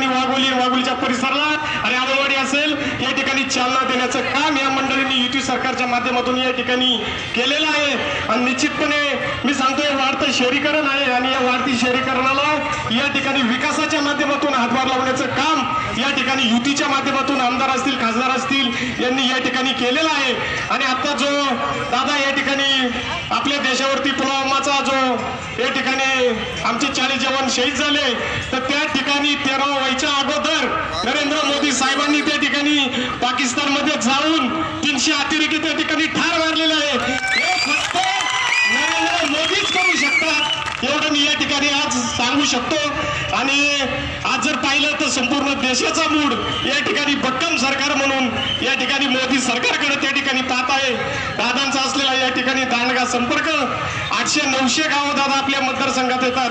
ठिकाणी वाघोलीच्या परिसराला आणि आंबेवाडी असेल या ठिकाणी चालना देण्याचं काम या मंडळींनी युती सरकारच्या माध्यमातून या ठिकाणी केलेलं आहे। आणि निश्चितपणे मी सांगतोय वाढतं शहरीकरण आहे आणि या वाढती शहरीकरणाला या ठिकाणी विकासाच्या माध्यमातून हातभार लावण्याचं काम या ठिकाणी युतीच्या माध्यमातून आमदार असतील खासदार असतील यांनी या ठिकाणी केलेलं आहे। आणि आता जो दादा या ठिकाणी आपल्या देशावरती पुलवामाचा जो या ठिकाणी आमचे 40 जवान शहीद झाले तर त्या ठिकाणी 13 व्हायच्या अगोदर नरेंद्र मोदी साहेबांनी त्या ठिकाणी पाकिस्तानमध्ये जाऊन 300 अतिरेकी त्या ठिकाणी ठार मारलेले आहे। हे फक्त नरेंद्र मोदीच करू शकतात एवढं मी या ठिकाणी आज सांगू शकतो। आणि आज जर पाहिलं तर संपूर्ण देशाचा मूड या ठिकाणी भक्कम सरकार म्हणून या ठिकाणी मोदी सरकारकडे त्या ठिकाणी पाहत आहे। दादांचा असलेला या ठिकाणी दांडगा संपर्क 800-900 गावं दादा आपल्या मतदारसंघात येतात।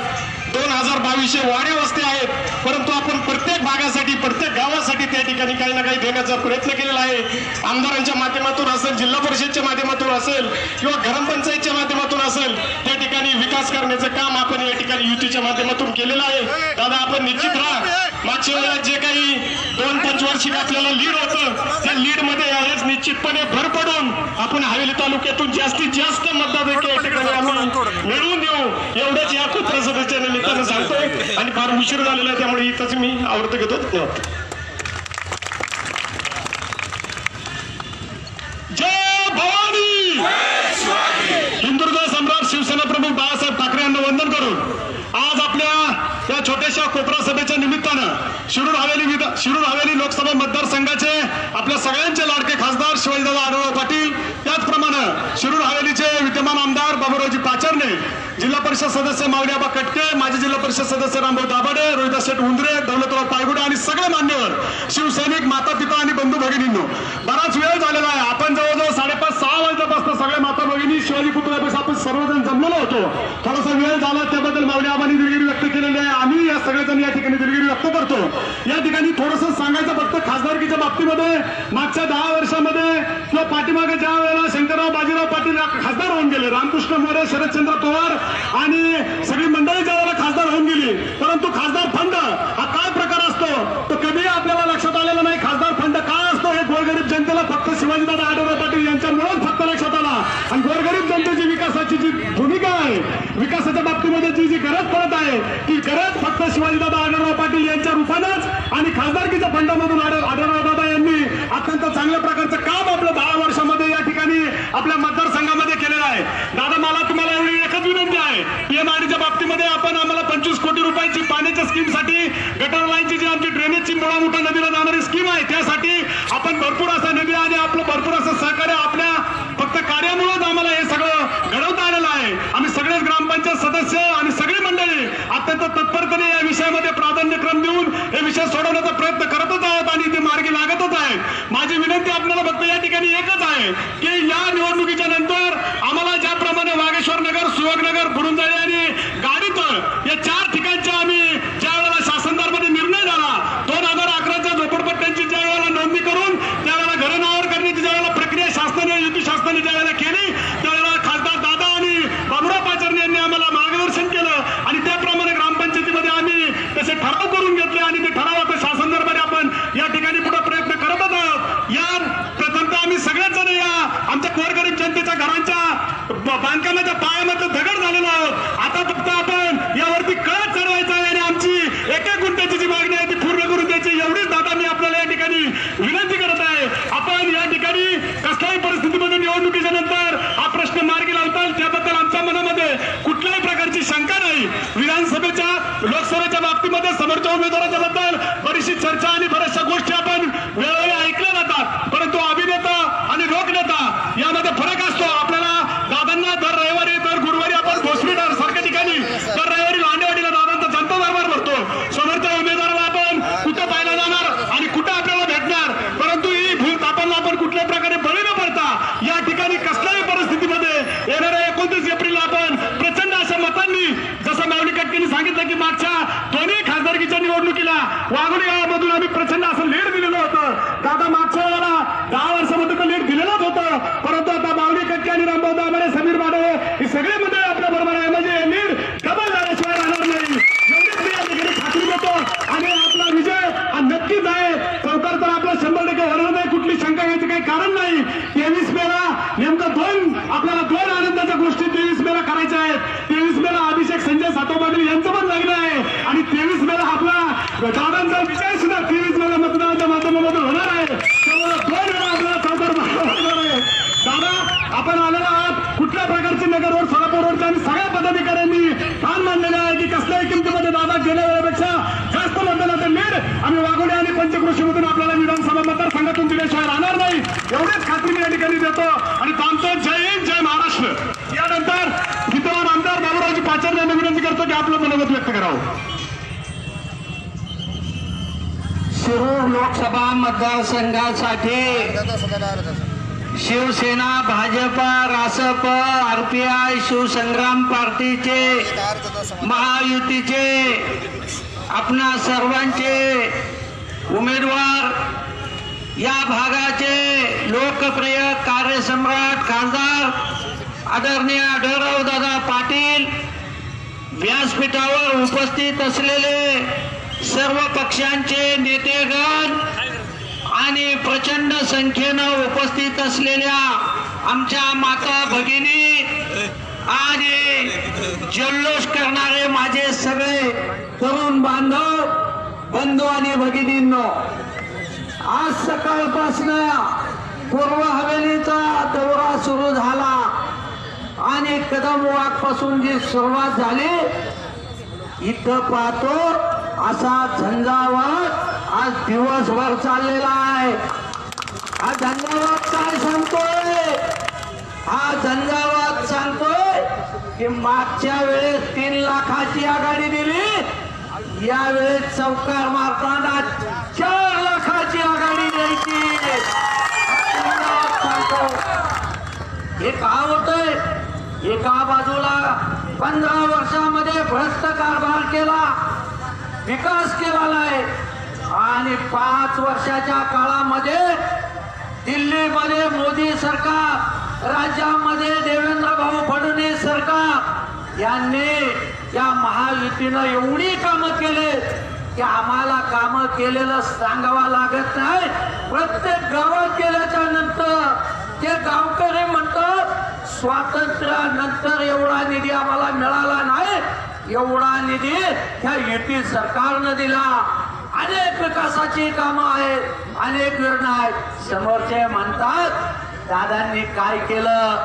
2022 वाड्या वस्त्या आहेत, परंतु आपण प्रत्येक भागासाठी प्रत्येक गावासाठी त्या ठिकाणी काही ना काही देण्याचा प्रयत्न केलेला आहे। आमदारांच्या माध्यमातून असेल, जिल्हा परिषदच्या माध्यमातून असेल किंवा ग्रामपंचायतच्या माध्यमातून असेल त्या ठिकाणी विकास करण्याचं काम आपण या ठिकाणी युतीच्या माध्यमातून केलेलं आहे। दादा आपण निश्चित राहा, मागच्या वेळेला जे काही 2 पंचवार्षिक आपल्याला लीड होतं त्या लीड मध्ये यावेळेस निश्चितपणे भर पडून आपण हवेली तालुक्यातून जास्तीत जास्त मतदार या ठिकाणी आम्ही मिळवून देऊ एवढंच या कुत्रसभेच्या निमित्तानं सांगतोय। आणि फार उशीर झालेला आहे त्यामुळे इथंच मी आवडतं घेतो। धन्यवाद। जय भवानी, हिंदुत्व सम्राट शिवसेना प्रमुख बाळासाहेब ठाकरे यांना वंदन करून आज आपल्या या छोट्याशा कोपरा सभेच्या निमित्तानं शिरूर हवेली लोकसभा मतदारसंघाचे आपल्या सगळ्यांचे लाडके खासदार शिवाजीदादा आढळराव पाटील, त्याचप्रमाणे शिरूर हवेलीचे विद्यमान आमदार बाबूरावजी पाचरणे, जिल्हा परिषद सदस्य माऊलीआबा कटके, माजी जिल्हा परिषद सदस्य रामभाऊ दाभाडे, रोहिदास शेठ उंदरे, दौलतराव पायगुडे आणि सगळे मान्यवर शिवसैनिक माता पिता आणि बंधू भगिनींनो, बराच वेळ झालेला आहे। आपण जवळजवळ 5:30-6 वाजल्यापासून सगळे माता भगिनी शिवाजी पुतळ्यापासून आपण सर्वजण जमलेलो होतो। थोडासा वेळ झाला त्याबद्दल माऊलीआबांनी दिलगिरी व्यक्त केलेली आहे। आम्ही या सगळेजण या ठिकाणी दिलगिरी व्यक्त करतो। या ठिकाणी थोडंसं सांगायचं फक्त खासदारकीच्या बाबतीमध्ये मागच्या 10 वर्षामध्ये किंवा पाठीमागे ज्या वेळेला शंकरराव बाजीराव पाटील खासदार होऊन गेले, रामकृष्ण मोरे, शरदचंद्र पवार आणि सगळी मंडळी ज्या वेळेला खासदार होऊन गेली, परंतु खासदार फंड हा काय प्रकार असतो तो कधीही आपल्याला लक्षात आलेला नाही। खासदार फंड काय असतो हे गोरगरीब जनतेला फक्त शिवाजीदादा आढळराव पाटील यांच्यामुळेच फक्त लक्षात आला। आणि गोरगरीब जनतेची विकासाची जी भूमिका आहे, विकासाच्या बाबतीमध्ये जी गरज पडत आहे ती गरज फक्त शिवाजीदादा आढळराव पाटील यांच्या रूपानंच आणि खासदारकीच्या फंडामधून आढळराव दादा यांनी अत्यंत चांगल्या प्रकारचं काम आपल्या 10 वर्षामध्ये या ठिकाणी आपल्या मतदारसंघामध्ये केलेलं आहे। दादा मला तुम्हाला एवढी एकच विनंती आहे, पीएमआरडीच्या बाबतीमध्ये आपण आम्हाला 25 कोटी रुपयाची पाण्याच्या स्कीमसाठी गटर लाईनची जी आमची ड्रेनेजची मुळा मोठा नदीला जाणारी स्कीम आहे त्यासाठी आपण भरपूर असा निधी आणि आपलं भरपूर असं सहकार्य आपल्या फक्त कार्यामुळेच आम्हाला हे सगळं घडवता आलेलं आहे। आम्ही सगळेच ग्रामपंचायत सदस्य आणि सगळी मंडळी अत्यंत तत्परतेने या विषयामध्ये प्राधान्यक्रम देऊन हे विषय सोडवण्याचा प्रयत्न करतच आहोत आणि ते मार्गी लागतच आहेत। माझी विनंती आपल्याला फक्त या ठिकाणी एकच आहे की या निवडणुकीच्या नंतर आम्हाला ज्याप्रमाणे वागेश्वर नगर, सुहागनगर, बुरुंजाळी आणि गाडीतळ या 4 ठिकाणच्या आम्ही ज्या वेळेला शासन दरबारी निर्णय झाला 2011च्या झोपडपट्ट्यांची ज्या वेळेला नोंदणी करून त्यावेळेला घर नावावर करण्याची ज्या वेळेला प्रक्रिया शासनाने युती शासनाने ज्या वेळेला केली त्यावेळेला खासदार दादा आणि बाबूराव पाचरणे यांनी आम्हाला मार्गदर्शन केलं आणि त्याप्रमाणे ग्रामपंचायतीमध्ये आम्ही तसे ठराव करून घेतले आणि ते ठराव आता शासन दरबारी आपण या ठिकाणी पुढे प्रयत्न करतच आहोत। या प्रथमतः आम्ही सगळेच जण या आमच्या गोरगरीब जनतेच्या घरांच्या बांधकामाच्या पायामध्ये दगड झालेलो आहोत। आता फक्त आपण यावरती कळत चढवायचा आहे आणि आमची 1-1 गुंठ्याची जी मागणी आहे ती पूर्ण करून द्यायची एवढीच दादा मी आपल्याला या ठिकाणी विनंती करत आहे। आपण या ठिकाणी कसल्याही परिस्थितीमध्ये निवडणुकीच्या नंतर हा प्रश्न मार्गी लावताल त्याबद्दल आमच्या मनामध्ये कुठल्याही प्रकारची शंका नाही। विधानसभेच्या लोकसभेच्या बाबतीमध्ये समोरच्या उमेदवाराच्या बद्दल बरीचशी चर्चा आणि बऱ्याचशा गोष्टी आपण वेळोवेळी ऐकल्या जातात, परंतु अभिनेता आणि लोकनेता यामध्ये फरक असतो। आपल्याला दादांना दर रविवारी दर गुरुवारी आपण भोसरी सारख्या ठिकाणी दर रविवारी लांडेवाडीला दादांचा जनता दरबार भरतो। समोरच्या उमेदवाराला आपण कुठं पाहायला जाणार आणि कुठं आपल्याला भेटणार, परंतु ही भूलथापांना आपण कुठल्या प्रकारे बळी न पडता या ठिकाणी कसल्याही परिस्थितीमध्ये येणाऱ्या 29 एप्रिलला आपण प्रचंड अशा मतांनी जसं माऊली कटकेंनी सांगितलं की मागच्या दोन्ही खासदारकीच्या निवडणुकीला वाघोली गावामधून आम्ही प्रचंड असं लीड दिलेलं होतं। दादा मागच्या वेळेला 10 वर्षामध्ये तर लीड दिलेलंच होतं, परंतु आता माऊली कटके आणि रामभाऊ दाभाडे, समीर बाडे ही सगळे मंडळी आपल्या बरोबर आहे म्हणजे लीड डबल झाल्याशिवाय राहणार नाही एवढीच मी या ठिकाणी खात्री देतो आणि आपला विजय कारण नाही. 23 मेला नेमकं आपल्याला दोन आनंदाच्या गोष्टी 23 मेला करायच्या आहेत. 23 मेला अभिषेक संजय सातोपाटील यांचं पण लग्न आहे आणि 23 मेला आपला दादांचा विजय सुद्धा 23 मेला मतदानाच्या माध्यमातून होणार आहे. त्यामुळे 2 वेळा आपल्याला चौकार होणार आहे. दादा, आपण आलेला आहात कुठल्या प्रकारची नगरवर सोलापूरवरच्या आणि सगळ्या पदाधिकाऱ्यांनी ठाण मांडलेले आहे की कसल्याही किमतीमध्ये दादा गेल्या वेळेपेक्षा जास्त मतदानाचं लीड आम्ही वाघोली आणि पंचकृषीमधून आपल्याला विधानसभा मतदारसंघातून दिल्याशिवाय राहणार नाही एवढेच खात्री मी या ठिकाणी देतो आणि थांबतो. जय हिंद, जय महाराष्ट्र. यानंतर विद्यमान आमदार बाबूरावजी पाचर यांना विनंती करतो की आपलं मनोगत व्यक्त करावं. शिरूर लोकसभा मतदारसंघासाठी शिवसेना, भाजप, रासप, आरपीआय, शिवसंग्राम पार्टीचे, महायुतीचे आपणा सर्वांचे उमेदवार, या भागाचे लोकप्रिय कार्यसम्राट खासदार आदरणीय आढळराव दादा पाटील, व्यासपीठावर उपस्थित असलेले सर्व पक्षांचे नेतेगण आणि प्रचंड संख्येनं उपस्थित असलेल्या आमच्या माता भगिनी आणि जल्लोष करणारे माझे सगळे तरुण बांधव, बंधू आणि भगिनींनो, आज सकाळपासून पूर्व हवेलीचा दौरा सुरू झाला आणि कदम वाघ पासून जी सुरुवात झाली इथं पाहतो असा झंझावात आज दिवसभर चाललेला आहे. हा झंझावात काय सांगतोय? हा झंझावात सांगतोय की मागच्या वेळेस 3 लाखाची आघाडी दिली, यावेळेस चौकार मारताना 4 लाखाची आघाडी द्यायची. हे का होतंय? एका बाजूला 15 वर्षामध्ये भ्रष्ट कारभार केला, विकास केलेला आहे आणि 5 वर्षाच्या काळामध्ये दिल्लीमध्ये मोदी सरकार, राज्यामध्ये देवेंद्र भाऊ फडणवीस सरकार यांनी या महायुतीनं एवढी कामं केले की आम्हाला कामं केलेलं सांगावं लागत नाही. प्रत्येक गावात गेल्याच्या नंतर ते गावकरी म्हणतात स्वातंत्र्यानंतर एवढा निधी आम्हाला मिळाला नाही, एवढा निधी ह्या युती सरकारनं दिला. अनेक विकासाची कामं आहेत, अनेक योजना आहेत. समोरचे म्हणतात दादांनी काय केलं?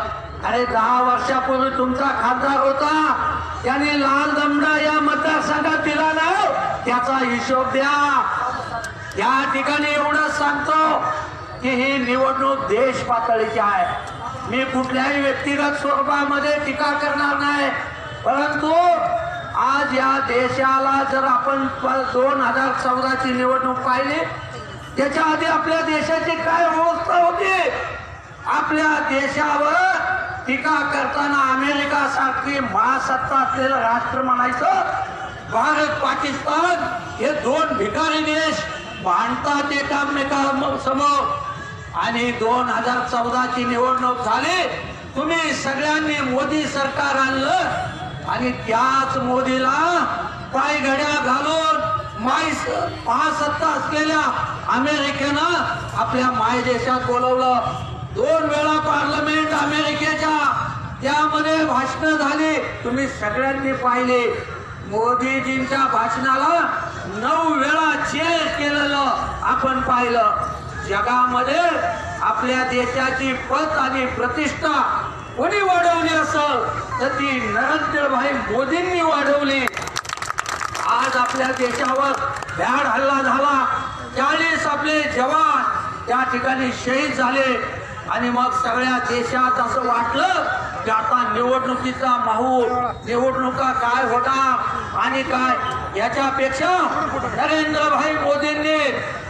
अरे 10 वर्षापूर्वी तुमचा खासदार होता, त्याने लाल दमडा या मतदारसंघात दिला नाही, त्याचा हिशोब द्या. या ठिकाणी एवढंच सांगतो की ही निवडणूक देश पातळीची आहे. मी कुठल्याही व्यक्तिगत स्वरूपामध्ये टीका करणार नाही, परंतु आज या देशाला जर आपण 2014ची निवडणूक पाहिली, त्याच्या आधी आपल्या देशाची काय अवस्था होती? आपल्या देशावर टीका करताना अमेरिका सारखी महासत्ता असलेलं राष्ट्र म्हणायचं, भारत पाकिस्तान हे 2 भिकारी देश भांडतात एकमेकांसमोर. आणि 2014ची निवडणूक झाली, तुम्ही सगळ्यांनी मोदी सरकार आणलं आणि त्याच मोदीला पायघड्या घालून महासत्ता असलेल्या अमेरिकेनं आपल्या मायदेशात बोलवलं. 2 वेळा पार्लमेंट अमेरिकेच्या त्यामध्ये भाषणं झाली, तुम्ही सगळ्यांनी पाहिले. मोदीजींच्या भाषणाला 9 वेळा चेअर केलेलं आपण पाहिलं. जगामध्ये आपल्या देशाची पत आणि प्रतिष्ठा कोणी वाढवली असेल तर ती नरेंद्रभाई मोदींनी वाढवली. आज आपल्या देशावर भ्याड हल्ला झाला, 40 आपले जवान त्या ठिकाणी शहीद झाले आणि मग सगळ्या देशात असं वाटलं की आता निवडणुकीचा माहूल, निवडणुका काय होणार आणि काय. याच्यापेक्षा नरेंद्रभाई मोदींनी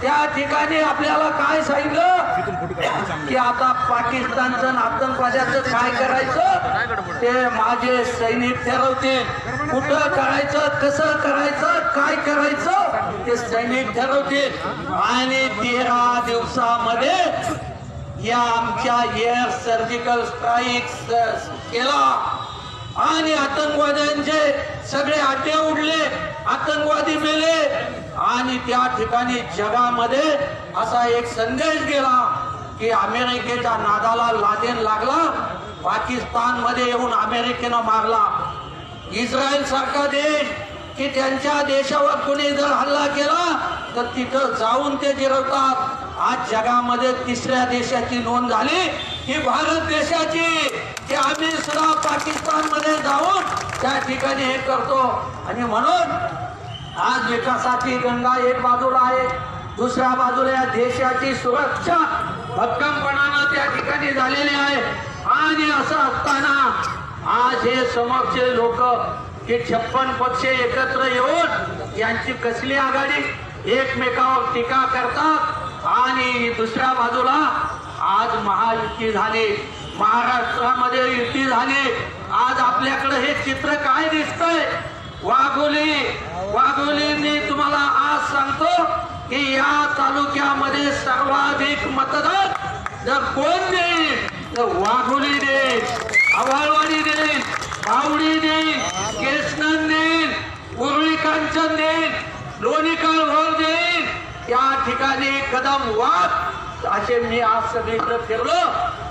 त्या ठिकाणी आपल्याला काय सांगितलं की आता पाकिस्तानचं आतंकवाद्याचं काय करायचं ते माझे सैनिक ठरवतील. कुठं करायचं, कसं करायचं, काय करायचं ते सैनिक ठरवतील. आणि 13 दिवसामध्ये या आमच्या एअर सर्जिकल स्ट्राईक केला आणि आतंकवाद्यांचे सगळे आटे उडले, आतंकवादी मेले आणि त्या ठिकाणी जगामध्ये असा एक संदेश गेला की अमेरिकेच्या नादाला लादेन लागला, पाकिस्तान मध्ये येऊन अमेरिकेनं मारला. इस्रायल सारखा देश की त्यांच्या देशावर कोणी जर हल्ला केला तर तिथं जाऊन ते जिरवतात. आज जगामध्ये तिसऱ्या देशाची नोंद झाली की भारत देशाची, की आम्ही सुद्धा पाकिस्तान मध्ये जाऊन त्या ठिकाणी हे करतो. आणि म्हणून आज विकासाची गंगा एक बाजूला आहे, दुसऱ्या बाजूला या देशाची सुरक्षा भक्कमपणानं त्या ठिकाणी झालेली आहे. आणि असं असताना आज हे समोरचे लोक हे 56 पक्ष एकत्र येऊन यांची कसली आघाडी, एकमेकावर टीका करतात. आणि दुसऱ्या बाजूला आज महायुती झाली, महाराष्ट्रामध्ये युती झाली. आज आपल्याकडे हे चित्र काय दिसतंय? वाघोलीने तुम्हाला आज सांगतो की या तालुक्यामध्ये सर्वाधिक मतदान जर कोण देईल तर वाघोली देईल, आवाळवाडी देईल, बावडी देईल, केसनन देईल, उरुळी कांचन देईल, लोणीकाळ भोर देईल. त्या ठिकाणी कदम वाघ असे मी आज सगळीकडे फिरलो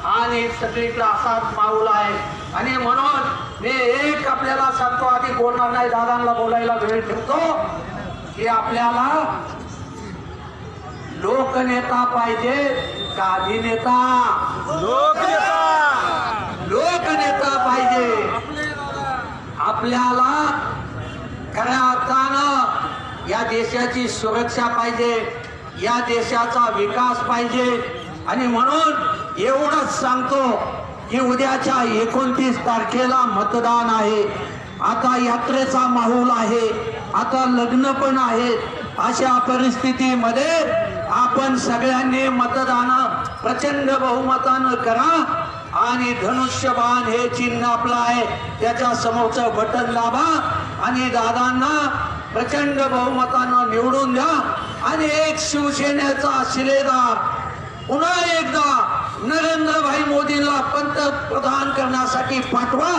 आणि सगळीकडे असाच माऊल आहे. आणि म्हणून मी एक आपल्याला सांगतो, आधी बोलणार नाही, दादांना बोलायला वेळ ठेवतो, की आपल्याला लोकनेता पाहिजे का अभिनेता? लोकनेता पाहिजे. आपल्याला खऱ्या अर्थानं या देशाची सुरक्षा पाहिजे, या देशाचा विकास पाहिजे. आणि म्हणून एवढंच सांगतो की उद्याच्या 29 तारखेला मतदान आहे. आता यात्रेचा माहोल आहे, आता लग्न पण आहे. अशा परिस्थितीमध्ये आपण सगळ्यांनी मतदान प्रचंड बहुमतानं करा. आणि धनुष्यबाण हे चिन्ह आपलं आहे, त्याच्या समोरचं बटन दाबा आणि दादांना प्रचंड बहुमतानं निवडून द्या. आणि एक शिवसेनेचा शिलेदार पुन्हा एकदा नरेंद्रभाई मोदींना पंतप्रधान करण्यासाठी पाठवा,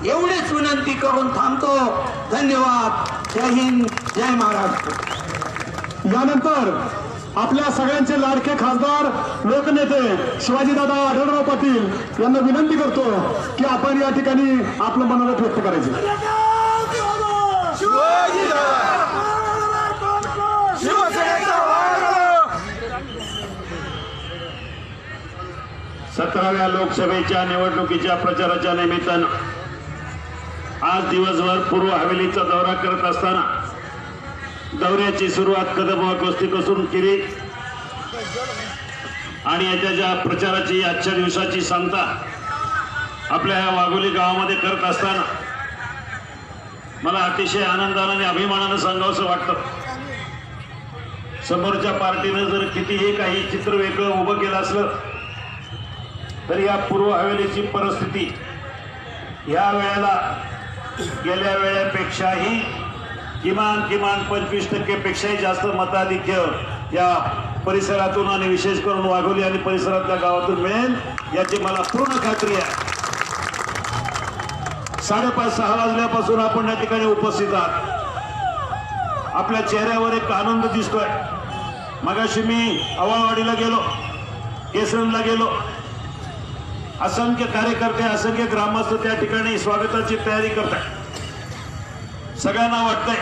एवढीच विनंती करून थांबतो. धन्यवाद. जय हिंद, जय महाराष्ट्र. यानंतर आपल्या सगळ्यांचे लाडके खासदार लोकनेते शिवाजीदादा आढळराव पाटील यांना विनंती करतो की आपण या ठिकाणी आपलं मनोगत व्यक्त करायचे. 17व्या लोकसभेच्या निवडणुकीच्या प्रचाराच्या निमित्तानं आज दिवसभर पूर्व हवेलीचा दौरा करत असताना दौऱ्याची सुरुवात कदमवाक वस्तीपासून केली आणि याच्या ज्या प्रचाराची आजच्या दिवसाची सांगता आपल्या या वाघोली गावामध्ये करत असताना मला अतिशय आनंदाने आणि अभिमानानं सांगावंसं वाटतं. समोरच्या पार्टीनं जर कितीही काही चित्र वेगळं उभं केलं असलं तरी या पूर्व हवेलीची परिस्थिती या वेळेला गेल्या वेळेपेक्षाही किमान 25% पेक्षाही जास्त मताधिक्य या परिसरातून आणि विशेष करून वाघोली आणि परिसरातल्या गावातून मिळेल याची मला पूर्ण खात्री आहे. 5:30-6 वाजल्यापासून आपण या ठिकाणी उपस्थित आहात. आपल्या चेहऱ्यावर एक आनंद दिसतोय. मगाशी मी आवाळवाडीला गेलो, केसनला गेलो, असंख्य कार्यकर्ते असंख्य ग्रामस्थ त्या ठिकाणी स्वागताची तयारी करतात. सगळ्यांना वाटतंय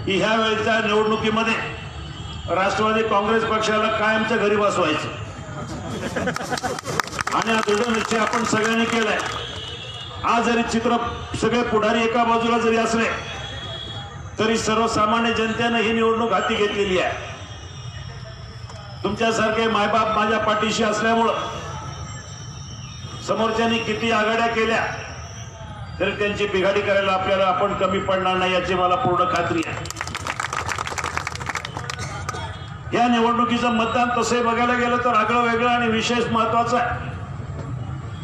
की ह्या वेळेच्या निवडणुकीमध्ये राष्ट्रवादी काँग्रेस पक्षाला कायमच्या घरी बसवायचं आणि हा दृढ निश्चय आपण सगळ्यांनी केलाय. आज जरी चित्र सगळे पुढारी एका बाजूला जरी असले तरी सर्वसामान्य जनतेनं ही निवडणूक हाती घेतलेली आहे. तुमच्यासारखे मायबाप माझ्या पाठीशी असल्यामुळं समोरच्यांनी किती आघाड्या केल्या तरी त्यांची बिघाडी करायला आपल्याला आपण कमी पडणार नाही याची मला पूर्ण खात्री आहे. या निवडणुकीचं मतदान तसे बघायला गेलं तर आगळं वेगळं आणि विशेष महत्वाचं आहे.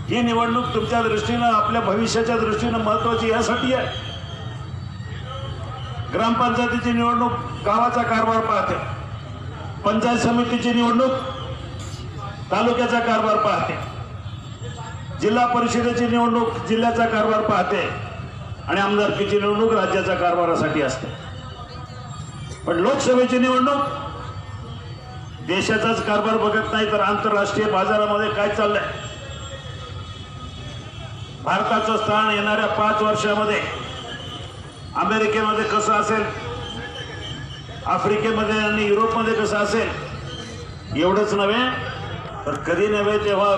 ही निवडणूक तुमच्या दृष्टीनं आपल्या भविष्याच्या दृष्टीनं महत्वाची यासाठी आहे. ग्रामपंचायतीची निवडणूक गावाचा कारभार पाहते, पंचायत समितीची निवडणूक तालुक्याचा कारभार पाहते, जिल्हा परिषदेची निवडणूक जिल्ह्याचा कारभार पाहते आणि आमदारकीची निवडणूक राज्याच्या कारभारासाठी असते. पण लोकसभेची निवडणूक देशाचाच कारभार बघत नाही तर आंतरराष्ट्रीय बाजारामध्ये काय चाललंय, भारताचं स्थान येणाऱ्या 5 वर्षामध्ये अमेरिकेमध्ये कसं असेल, आफ्रिकेमध्ये आणि युरोपमध्ये कसं असेल, एवढंच नव्हे तर कधी नव्हे तेव्हा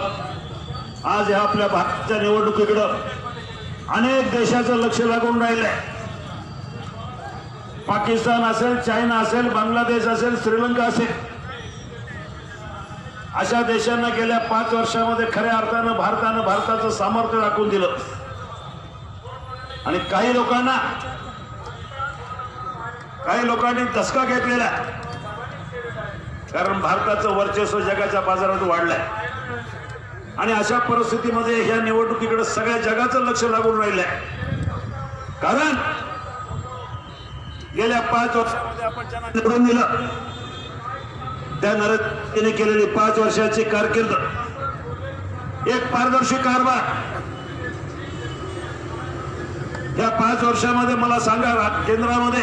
आज ह्या आपल्या भारताच्या निवडणुकीकडं अनेक देशाचं लक्ष लागून राहिलंय. पाकिस्तान असेल, चायना असेल, बांगलादेश असेल, श्रीलंका असेल, अशा देशांना गेल्या 5 वर्षामध्ये खऱ्या अर्थानं भारताचं सामर्थ्य दाखवून दिलं. आणि काही लोकांनी धसका घेतलेला, कारण भारताचं वर्चस्व जगाच्या बाजारात वाढलंय. आणि अशा परिस्थितीमध्ये ह्या निवडणुकीकडे सगळ्या जगाचं लक्ष लागून राहिलंय. कारण गेल्या 5 वर्षामध्ये आपण ज्यांना निवडून दिलं त्या नरेंद्र केलेली 5 वर्षाची कारकीर्द, एक पारदर्शी कारभार. या 5 वर्षामध्ये मला सांगा, केंद्रामध्ये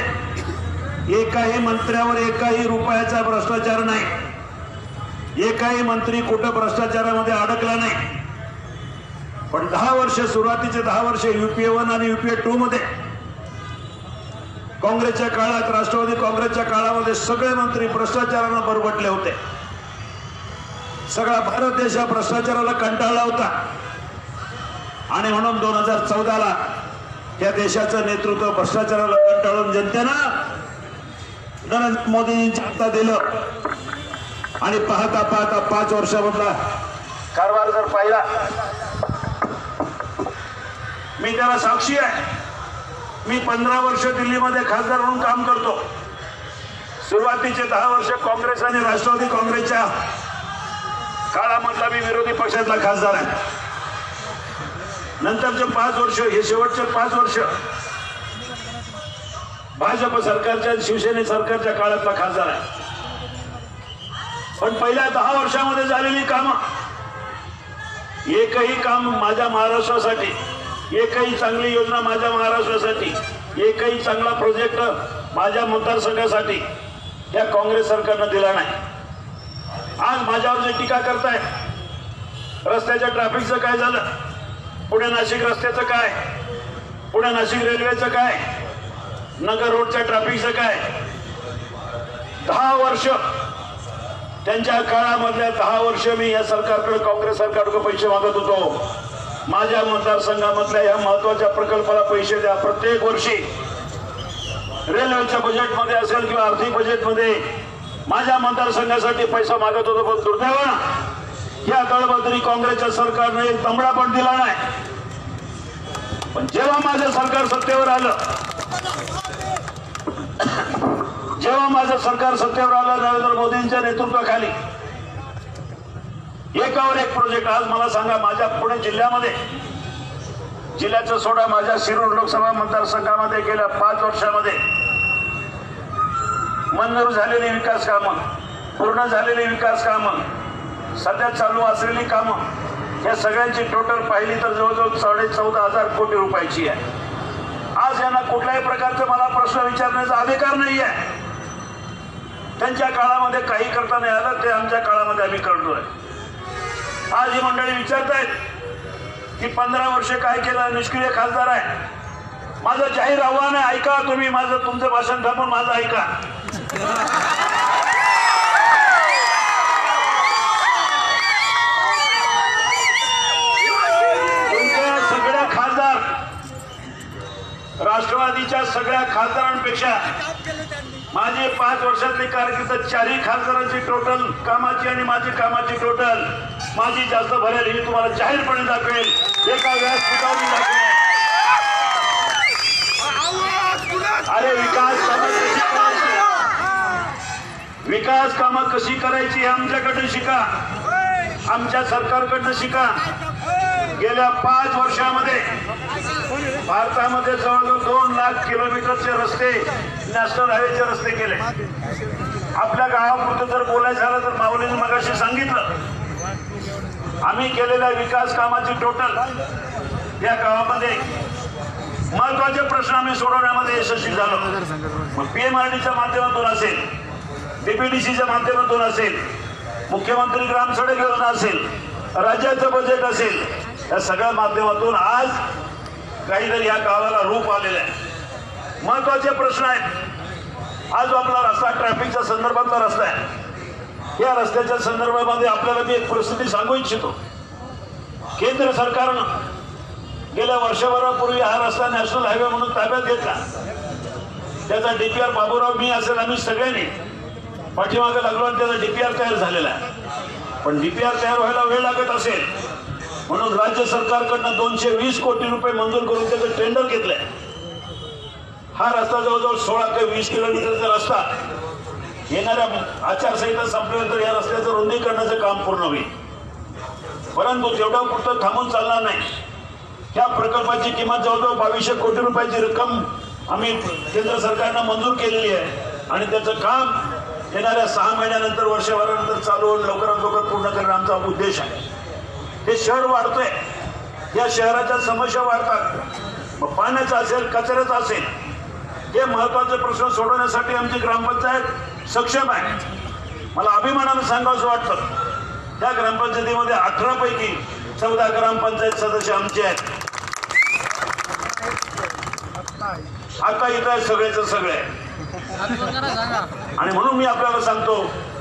एकाही मंत्र्यावर एकाही रुपयाचा भ्रष्टाचार नाही, एकाही मंत्री कुठं भ्रष्टाचारामध्ये अडकला नाही. पण 10 वर्ष, सुरुवातीचे 10 वर्ष UPA 1 आणि UPA 2 मध्ये काँग्रेसच्या काळात, राष्ट्रवादी काँग्रेसच्या काळामध्ये सगळे मंत्री भ्रष्टाचारानं बरबटले होते. सगळा भारत देश हा भ्रष्टाचाराला कंटाळला होता. आणि म्हणून 2014ला या देशाचं नेतृत्व भ्रष्टाचाराला कंटाळून जनतेनं नरेंद्र मोदींच्या हातात दिलं. आणि पाहता पाहता 5 वर्षामधला कारभार जर पाहिला, मी त्याला साक्षी आहे. मी 15 वर्ष दिल्लीमध्ये खासदार म्हणून काम करतो. सुरुवातीचे 10 वर्ष काँग्रेस आणि राष्ट्रवादी काँग्रेसच्या काळामधला मी विरोधी पक्षातला खासदार आहे. नंतरचे 5 वर्ष, हे शेवटचे 5 वर्ष भाजप सरकारच्या, शिवसेने सरकारच्या काळातला खासदार आहे. पण पहिल्या 10 वर्षामध्ये झालेली कामं, एकही काम माझ्या महाराष्ट्रासाठी, एकही चांगली योजना माझ्या महाराष्ट्रासाठी, एकही चांगला प्रोजेक्ट माझ्या मतदारसंघासाठी या काँग्रेस सरकारनं दिला नाही. आज माझ्यावर जे टीका करताय, रस्त्याच्या ट्रॅफिकचं काय झालं, पुणे नाशिक रस्त्याचं काय, पुणे नाशिक रेल्वेचं काय, नगर रोडच्या ट्रॅफिकचं काय, 10 वर्ष, त्यांच्या काळामधल्या 10 वर्ष मी या सरकारकडे, काँग्रेस सरकारकडे पैसे मागत होतो. माझ्या मतदारसंघामधल्या या महत्वाच्या प्रकल्पाला पैसे द्या. प्रत्येक वर्षी रेल्वेच्या बजेटमध्ये असेल किंवा आर्थिक बजेटमध्ये माझ्या मतदारसंघासाठी पैसा मागत होतो. पण दुर्दैवानं या दळबद्री काँग्रेसच्या सरकारने एक तंबडा पण दिला नाही. पण जेव्हा माझं सरकार सत्तेवर आलं, नरेंद्र मोदींच्या नेतृत्वाखाली एकावर एक प्रोजेक्ट. आज मला सांगा, माझ्या पुणे जिल्ह्याचं सोडा, माझ्या शिरूर लोकसभा मतदारसंघामध्ये गेल्या 5 वर्षामध्ये मंजूर झालेली विकास कामं, पूर्ण झालेली विकास कामं, सध्या चालू असलेली कामं, या सगळ्यांची टोटल पाहिली तर जवळजवळ 14,500 कोटी रुपयाची आहे. आज यांना कुठल्याही प्रकारचा मला प्रश्न विचारण्याचा अधिकार नाही आहे. त्यांच्या काळामध्ये काही करता नाही आलं, ते आमच्या काळामध्ये आम्ही करतोय. आज ही मंडळी विचारतायत की 15 वर्ष काय केलं, निष्क्रिय खासदार आहे. माझं जाहीर आव्हान आहे, ऐका तुम्ही, तुमचं भाषण थांबून माझं ऐका. तुमच्या सगळ्या खासदार, राष्ट्रवादीच्या सगळ्या खासदारांपेक्षा माझी 5 वर्षातली कारकीर्द 4ही खासदारांची टोटल कामाची आणि माझी कामाची टोटल माझी जास्त भरेल. ही तुम्हाला जाहीरपणे दाखवेल, एका व्यासपीठावर दाखवेल. अरे विकास कामं कशी करायची हे आमच्याकडे शिका, आमच्या सरकारकडनं शिका. गेल्या 5 वर्षामध्ये भारतामध्ये जवळजवळ 2 लाख किलोमीटरचे रस्ते, नॅशनल हायवेचे रस्ते केले. आपल्या गावापुरतं जर बोलायचं झालं तर माऊलीने मगाशी सांगितलं, आम्ही केलेल्या विकास कामाची टोटल या गावामध्ये महत्वाचे प्रश्न आम्ही सोडवण्यामध्ये यशस्वी झालो. मग PMRDच्या माध्यमातून असेल, डीपीडीसीच्या माध्यमातून असेल, मुख्यमंत्री ग्राम सडक योजना असेल, राज्याचं बजेट असेल, या सगळ्या माध्यमातून आज काहीतरी या गावाला रूप आलेलं आहे. महत्वाचे प्रश्न आहेत. आज आपला रस्ता ट्रॅफिकच्या संदर्भातला रस्ता आहे. या रस्त्याच्या संदर्भामध्ये आपल्याला मी एक परिस्थिती सांगू इच्छितो. केंद्र सरकारनं गेल्या वर्षभरापूर्वी हा रस्ता नॅशनल हायवे म्हणून ताब्यात घेतला. त्याचा डीपीआर बाबूराव मी असेल आम्ही सगळ्यांनी पाठीमागे लागलो आणि त्याचा डीपीआर तयार झालेला आहे. पण डीपीआर तयार व्हायला वेळ लागत असेल म्हणून राज्य सरकारकडनं 220 कोटी रुपये मंजूर करून त्याचं टेंडर घेतलंय. हा रस्ता जवळजवळ 16 ते 20 किलोमीटरचा रस्ता येणाऱ्या आचारसंहिता संपल्यानंतर या रस्त्याचं रुंदीकरणाचं काम पूर्ण होईल. परंतु तेवढं पुरतं थांबून चालणार नाही. या प्रकल्पाची किंमत जवळजवळ 2200 कोटी रुपयाची रक्कम आम्ही केंद्र सरकारनं मंजूर केलेली आहे आणि त्याचं काम येणाऱ्या 6 महिन्यानंतर वर्षभरानंतर चालू होऊन लवकरात लवकर पूर्ण करणं आमचा उद्देश आहे. हे शहर वाढतंय, या शहराच्या समस्या वाढतात. मग पाण्याचा असेल, कचऱ्याचा असेल, हे महत्वाचे प्रश्न सोडवण्यासाठी आमची ग्रामपंचायत सक्षम आहे. मला अभिमानानं सांगावंसं वाटतं त्या ग्रामपंचायतीमध्ये 18 पैकी 14 ग्रामपंचायत सदस्य आमचे आहेत. आता इथं आहे सगळेच सगळे. आणि म्हणून मी आपल्याला सांगतो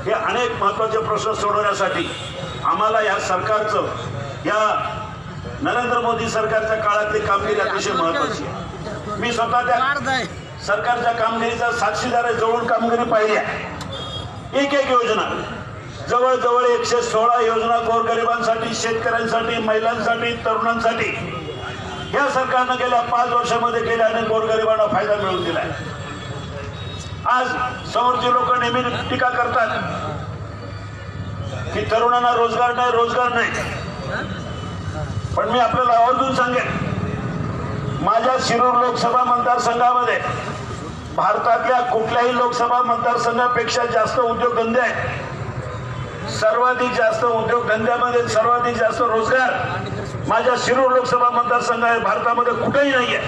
हे अनेक महत्वाचे प्रश्न सोडवण्यासाठी आम्हाला या सरकारचं, या नरेंद्र मोदी सरकारच्या काळातली कामगिरी अतिशय महत्वाची आहे. मी स्वतः त्या सरकारच्या कामगिरीचा साक्षीदार आहे, जवळून कामगिरी पाहिली आहे. एक एक योजना जवळजवळ 116 योजना गोरगरिबांसाठी, शेतकऱ्यांसाठी, महिलांसाठी, तरुणांसाठी या सरकारनं गेल्या 5 वर्षामध्ये केल्या आणि गोरगरिबांना फायदा मिळवून दिलाय. आज समोरचे लोक नेहमी टीका करतात की तरुणांना रोजगार नाही. पण मी आपल्याला आवर्जून सांगेन, माझ्या शिरूर लोकसभा मतदारसंघामध्ये भारतातल्या कुठल्याही लोकसभा मतदारसंघापेक्षा जास्त उद्योगधंदे आहेत. सर्वाधिक जास्त उद्योगधंद्यामध्ये सर्वाधिक जास्त रोजगार माझ्या शिरूर लोकसभा मतदारसंघ आहे, भारतामध्ये कुठेही नाही आहे.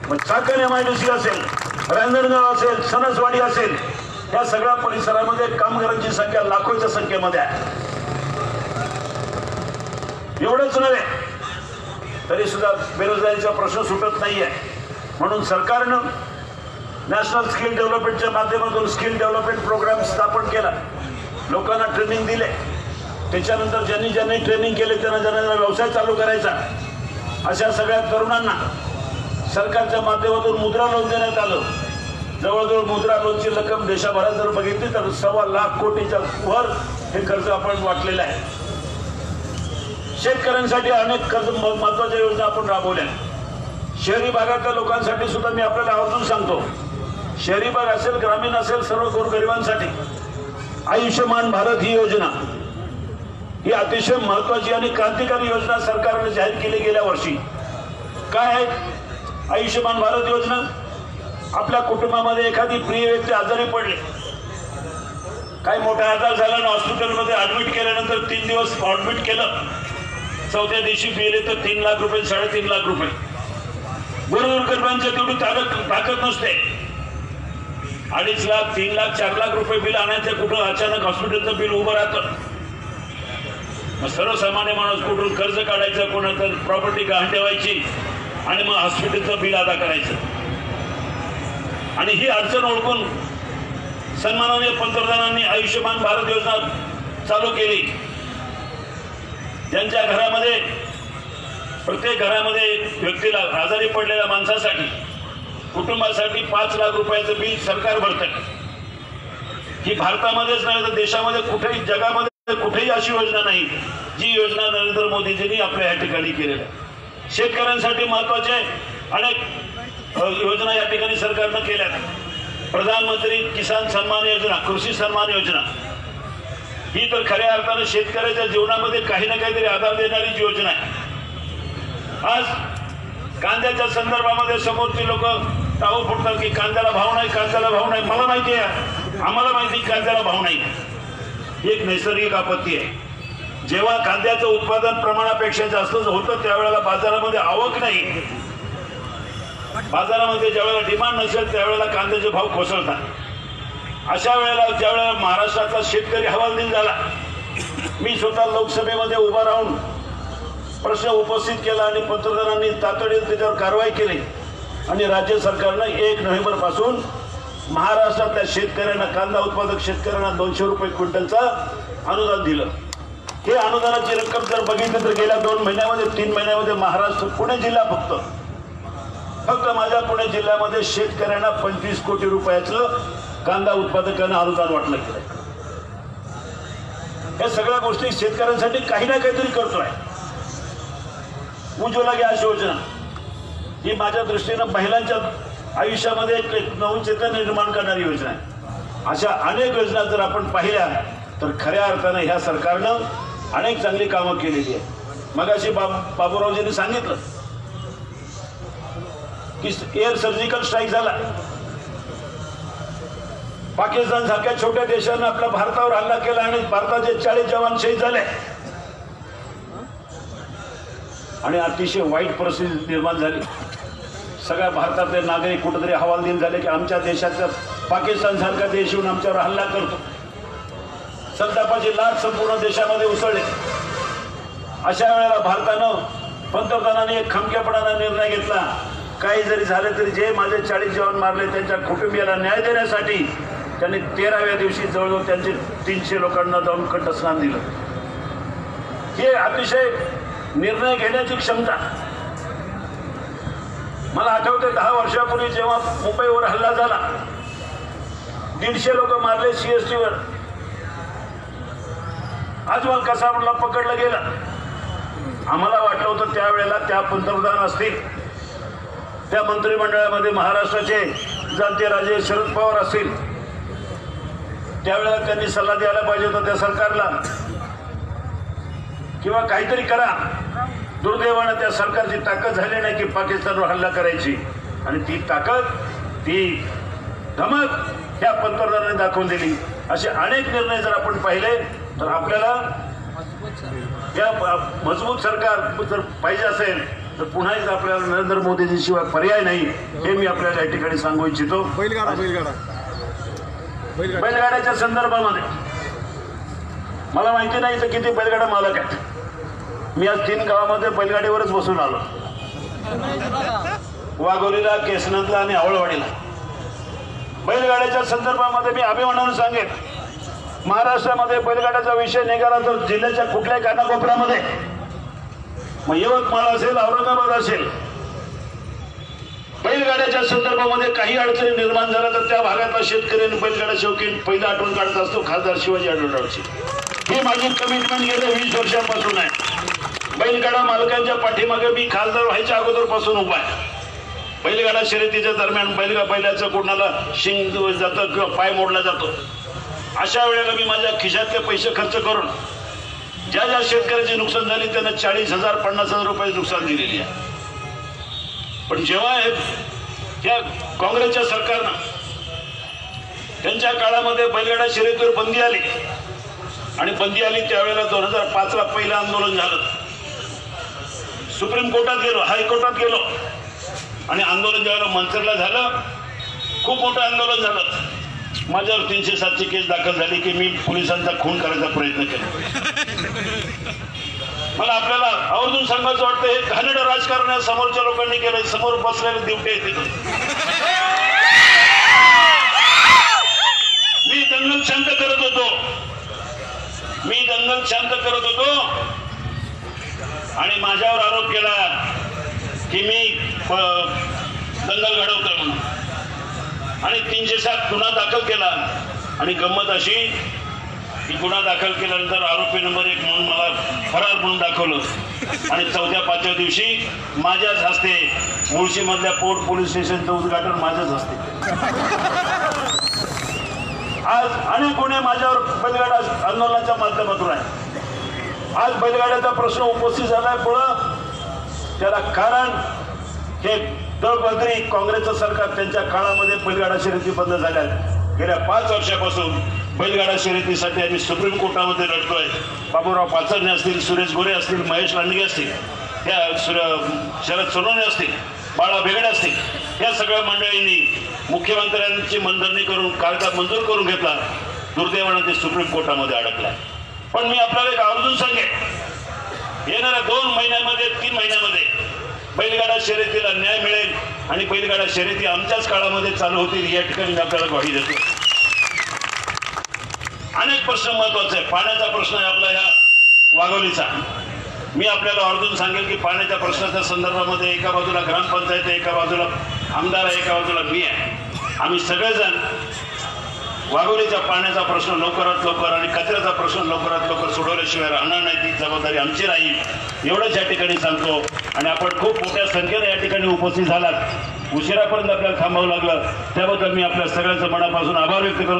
मग चाकण MIDC असेल, रांजणगाव असेल, सणसवाडी असेल, या सगळ्या परिसरामध्ये कामगारांची संख्या लाखोच्या संख्येमध्ये आहे. एवढंच नव्हे तरी सुद्धा बेरोजगारीचा प्रश्न सुटत नाहीये. म्हणून सरकारनं नॅशनल स्किल डेव्हलपमेंटच्या माध्यमातून स्किल डेव्हलपमेंट प्रोग्राम स्थापन केला. लोकांना ट्रेनिंग दिले. त्याच्यानंतर ज्यांनी ट्रेनिंग केले त्यांना व्यवसाय चालू करायचा, अशा सगळ्या तरुणांना सरकारच्या माध्यमातून मुद्रा लोन देण्यात आलं. जवळजवळ मुद्रा लोनची रक्कम देशभरात जर बघितली तर 1.25 लाख कोटीच्या वर हे कर्ज आपण वाटलेलं आहे. शेतकऱ्यांसाठी अनेक कर्ज महत्वाच्या योजना आपण राबवल्या. शहरी भागातल्या लोकांसाठी सुद्धा मी आपल्याला आवर्जून सांगतो, शहरी भाग असेल, ग्रामीण असेल, सर्व गोरगरिबांसाठी आयुष्यमान भारत ही योजना ही अतिशय महत्वाची आणि क्रांतिकारी योजना सरकारने जाहीर केली गेल्या वर्षी. काय आहे आयुष्यमान भारत योजना? आपल्या कुटुंबामध्ये एखादी प्रिय व्यक्ती आजारी पडली, काही मोठा आजार झाला ना हॉस्पिटलमध्ये ऍडमिट केल्यानंतर 3 दिवस ऍडमिट केलं, 4थ्या दिवशी बिल येतं 3 लाख रुपये, 3.5 लाख रुपये. गोरगरिबांच्या तेवढी ताकद नसते. 2.5 लाख, 3 लाख, 4 लाख रुपये बिल आणायचं कुठं? अचानक हॉस्पिटलचं बिल उभं राहतं. मग सर्वसामान्य माणूस कुठून कर्ज काढायचं, कोणाचं प्रॉपर्टी गहाण ठेवायची आणि मग हॉस्पिटलचं बिल अदा करायचं. आणि ही अडचण ओळखून सन्माननीय पंतप्रधानांनी आयुष्यमान भारत योजना चालू केली. ज्यांच्या घरामध्ये, प्रत्येक घरामध्ये व्यक्तीला, आजारी पडलेल्या माणसासाठी, कुटुंबासाठी 5 लाख रुपयाचं बिल सरकार भरतं. ही भारतामध्येच नाही तर देशामध्ये कुठेही, जगामध्ये कुठेही अशी योजना नाही जी योजना नरेंद्र मोदीजींनी आपल्या या ठिकाणी केलेल्या. शेतकऱ्यांसाठी महत्वाचे अनेक योजना या ठिकाणी सरकारनं केल्या. प्रधानमंत्री किसान सन्मान योजना, कृषी सन्मान योजना ही तर खऱ्या अर्थानं शेतकऱ्याच्या जीवनामध्ये काही ना काहीतरी आधार देणारी योजना आहे. आज कांद्याच्या संदर्भामध्ये समोरची लोक टाळू फुटतात की कांद्याला भाव नाही, कांद्याला भाव नाही. मला माहिती आहे, आम्हाला माहिती कांद्याला भाव नाही. ही एक नैसर्गिक आपत्ती आहे. जेव्हा कांद्याचं उत्पादन प्रमाणापेक्षा जास्त होतं त्यावेळेला बाजारामध्ये आवक नाही, बाजारामध्ये ज्यावेळेला डिमांड नसेल त्यावेळेला कांद्याचे भाव कोसळतात. अशा वेळेला ज्या वेळेला महाराष्ट्रातला शेतकरी हवालदिल झाला, मी स्वतः लोकसभेमध्ये उभा राहून प्रश्न उपस्थित केला आणि पंतप्रधानांनी तातडीने त्याच्यावर कारवाई केली आणि राज्य सरकारनं 1 नोव्हेंबर पासून महाराष्ट्रातल्या शेतकऱ्यांना, कांदा उत्पादक शेतकऱ्यांना 200 रुपये क्विंटलचा अनुदान दिलं. हे अनुदानाची रक्कम जर बघितली तर गेल्या 2 महिन्यामध्ये 3 महिन्यामध्ये महाराष्ट्र पुणे जिल्हा फक्त माझ्या पुणे जिल्ह्यामध्ये शेतकऱ्यांना 25 कोटी रुपयाचं कांदा उत्पादकांना अनुदान वाटलं गेलं. या सगळ्या गोष्टी शेतकऱ्यांसाठी काही ना काहीतरी करतोय. उज्ज्वला गॅस योजना ही माझ्या दृष्टीनं महिलांच्या आयुष्यामध्ये एक नवीन चैतन्य निर्माण करणारी योजना आहे. अशा अनेक योजना जर आपण पाहिल्या तर खऱ्या अर्थानं ह्या सरकारनं अनेक चांगली कामं केलेली आहेत. मगाशी बाबूरावजींनी सांगितलं की एअर सर्जिकल स्ट्राईक झाला. पाकिस्तान सारख्या छोट्या देशानं आपल्या भारतावर हल्ला केला आणि भारताचे 40 जवान शहीद झाले आणि अतिशय वाईट परिस्थिती निर्माण झाली. सगळ्या भारतातले नागरिक कुठेतरी हवालदिल झाले की आमच्या देशाचा पाकिस्तान सारखा देश येऊन आमच्यावर हल्ला करतो. संतापाची लाट संपूर्ण देशामध्ये उसळली. अशा वेळेला भारतानं, पंतप्रधानांनी एक खमक्यापणाचा निर्णय घेतला. काही जरी झालं तरी जे माझे 40 जवान मारले त्यांच्या कुटुंबियाला न्याय देण्यासाठी त्यांनी 13व्या दिवशी जवळजवळ त्यांचे 300 लोकांना जाऊन कंठस्नान दिलं. हे अतिशय निर्णय घेण्याची क्षमता. मला आठवते 10 वर्षापूर्वी जेव्हा मुंबईवर हल्ला झाला, 150 लोक मारले CST वर. अजमल कसाबला पकडलं गेलं. आम्हाला वाटलं होतं त्यावेळेला त्या पंतप्रधान असतील, त्या मंत्रिमंडळामध्ये महाराष्ट्राचे जाणते राजे शरद पवार असतील, त्यावेळेला त्यांनी सल्ला द्यायला पाहिजे होता त्या सरकारला किंवा काहीतरी करा. दुर्दैवानं त्या सरकारची ताकद झाली नाही की पाकिस्तानवर हल्ला करायची. आणि ती ताकद, ती धमक ह्या पंतप्रधानांनी दाखवून दिली. असे अनेक निर्णय जर आपण पाहिले तर आपल्याला या मजबूत सरकार जर पाहिजे असेल तर पुन्हा एकदा आपल्याला नरेंद्र मोदीजी शिवाय पर्याय नाही, हे मी आपल्याला या ठिकाणी सांगू इच्छितो. बैलगाड्याच्या संदर्भामध्ये मला माहिती नाही तर किती बैलगाडा मालक आहेत. मी आज 3 गावामध्ये बैलगाडीवरच बसून आलो, वाघोलीला, केसनदला आणि आवळवाडीला. बैलगाड्याच्या संदर्भामध्ये मी अभिमानानं सांगेन, महाराष्ट्रामध्ये बैलगाड्याचा विषय निघाला तर जिल्ह्याच्या कुठल्याही कानाकोपऱ्यामध्ये, मग यवतमाळ असेल, औरंगाबाद असेल, बैलगाड्याच्या संदर्भामध्ये काही अडचणी निर्माण झाल्या तर त्या भागातला शेतकरी बैलगाडा शौकीन पहिला आठवण काढत असतो खासदार शिवाजी आढळरावची. ही माझी कमिटमेंट गेल्या 20 वर्षांपासून आहे. बैलगाडा मालकांच्या पाठीमागे मी खासदार व्हायच्या अगोदरपासून उभा आहे. बैलगाडा शर्यतीच्या दरम्यान बैलाचं कोणाला शिंग जातं किंवा पाय मोडला जातो, अशा वेळेला मी माझ्या खिशातले पैसे खर्च करून ज्या ज्या शेतकऱ्याची नुकसान झाली त्यांना 40,000 50,000 रुपये नुकसान दिलेली आहे. पण जेव्हा या काँग्रेसच्या सरकारनं त्यांच्या काळामध्ये बैलगाडा शर्यतीवर बंदी आली आणि बंदी आली त्यावेळेला 2005ला पहिलं आंदोलन झालं. सुप्रीम कोर्टात गेलो, हायकोर्टात गेलो आणि आंदोलन ज्यावेळेला मंचरला झालं, खूप मोठं आंदोलन झालं. माझ्यावर 307ची केस दाखल झाली की मी पोलिसांचा खून करायचा प्रयत्न केला. मला आपल्याला आवर्जून सांगायचं वाटतं, हे घाणेरडं राजकारण आहे समोरच्या लोकांनी केलं. समोर बसलेले दिवटे येते. मी दंगल शांत करत होतो आणि माझ्यावर आरोप केला की मी दंगल घडवतोय म्हणून आणि 307 गुन्हा दाखल केला. आणि गंमत अशी की गुन्हा दाखल केल्यानंतर आरोपी नंबर 1 म्हणून मला फरार म्हणून दाखवलं आणि 4-5व्या दिवशी माझ्याच हस्ते मुळशी मधल्या पोर्ट पोलीस स्टेशनचं उद्घाटन माझ्याच हस्ते. आज अनेक गुन्हे माझ्यावर बैलगाडा आंदोलनाच्या माध्यमातून आहे. आज बैलगाड्याचा प्रश्न उपस्थित झालाय, पुढं त्याला कारण हे दळबद्री काँग्रेसचं सरकार त्यांच्या काळामध्ये बैलगाडा शर्यती बंद झाल्या. गेल्या 5 वर्षापासून बैलगाडा शर्यतीसाठी आम्ही सुप्रीम कोर्टामध्ये लढतोय. बाबूराव पाचरणे असतील, सुरेश गोरे असतील, महेश लांडगे असतील, या शरद सोनवणे असतील, बाळा भेगडे असतील, या सगळ्या मंडळींनी मुख्यमंत्र्यांची मनधरणी करून कायदा मंजूर करून घेतला. दुर्दैवानं ते सुप्रीम कोर्टामध्ये अडकलाय. पण मी आपल्याला एक आवर्जून सांगेन, येणाऱ्या 2 महिन्यामध्ये 3 महिन्यामध्ये बैलगाडा शर्यतीला न्याय मिळेल आणि बैलगाडा शर्यती आमच्याच काळामध्ये चालू होतील या ठिकाणी मी आपल्याला ग्वाही देतो. अनेक प्रश्न महत्वाचे आहे. पाण्याचा प्रश्न आहे आपला या वाघोलीचा. मी आपल्याला आवर्जून सांगेल की पाण्याच्या प्रश्नाच्या संदर्भामध्ये एका बाजूला ग्रामपंचायत आहे, एका बाजूला आमदार आहे, एका बाजूला मी आहे. आम्ही सगळेजण वाघोलीच्या पाण्याचा प्रश्न लवकरात लवकर आणि कचऱ्याचा प्रश्न लवकरात लवकर सोडवल्याशिवाय राहणार नाही. ती जबाबदारी आमची राहील एवढंच या ठिकाणी सांगतो. आणि आपण खूप मोठ्या संख्येने या ठिकाणी उपस्थित झालात. उशिरापर्यंत आपल्याला थांबावं लागलं त्याबद्दल मी आपल्या सगळ्यांचं मनापासून आभार व्यक्त करतो.